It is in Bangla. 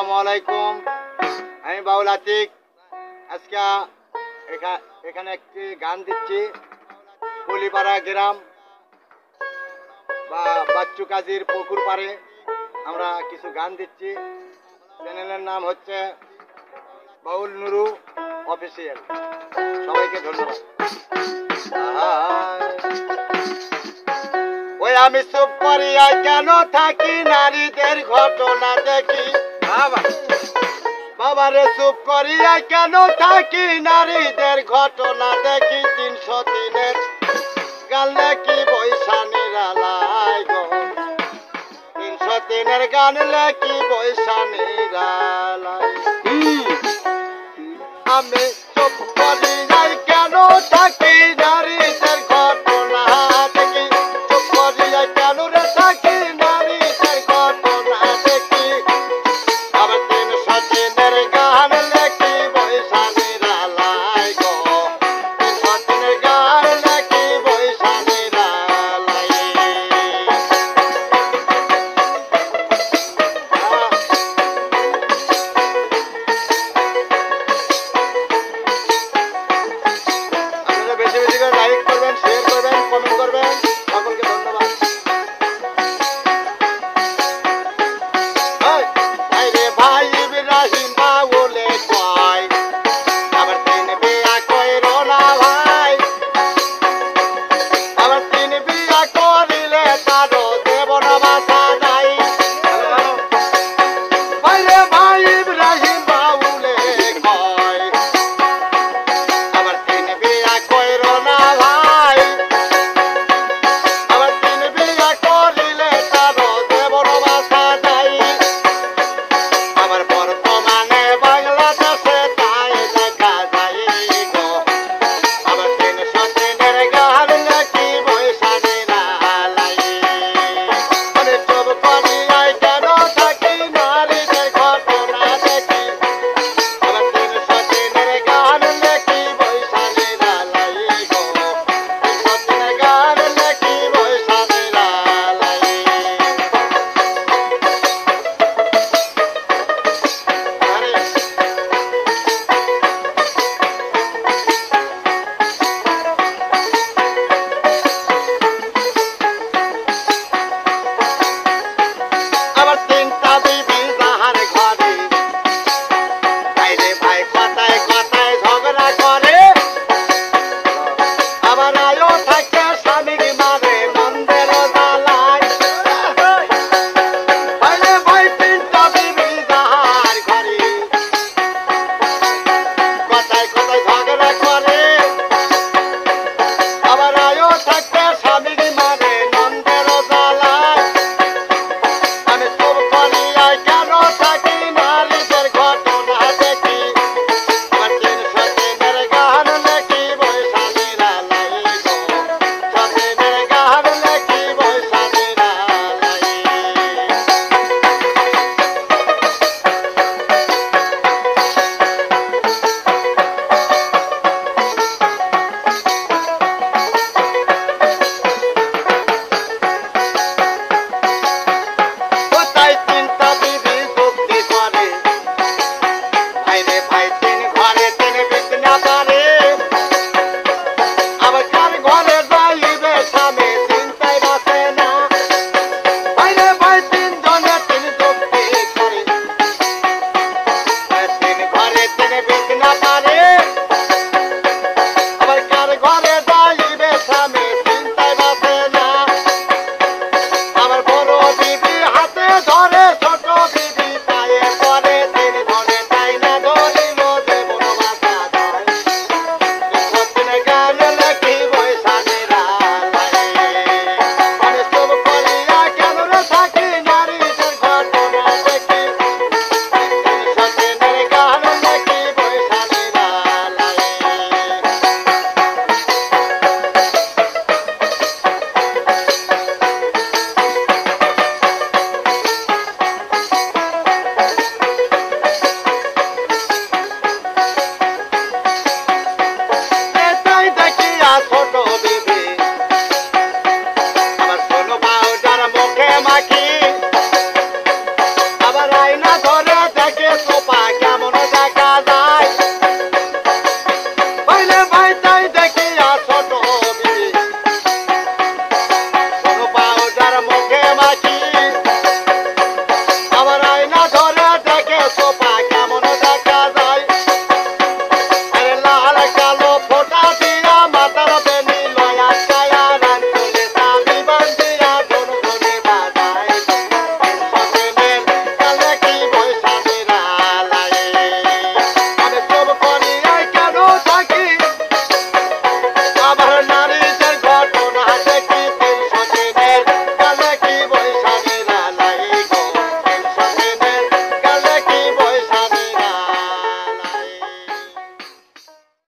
আসসালামু আলাইকুম। আমি বাউল আতিক। আজকে এখানে একটি গান দিচ্ছি। কুলিপাড়া গ্রাম বা বাচ্চু কাজীর পুকুর পাড়ে আমরা কিছু গান দিচ্ছি। চ্যানেলের নাম হচ্ছে বাউল নুরু অফিসিয়াল। সবাইকে ধন্যবাদ। ওই আমি চুপ করিয়া কেন থাকি, নারীদের ঘটনা দেখি। বাবারে চুপ করিয়া কেন থাকি, নারীদের ঘটনা দেখি। 303-এর গান লেখি বৈশা নিরালায় গো, 303-এর গান লেখি বৈশা নিরালায়। আমি চুপ করি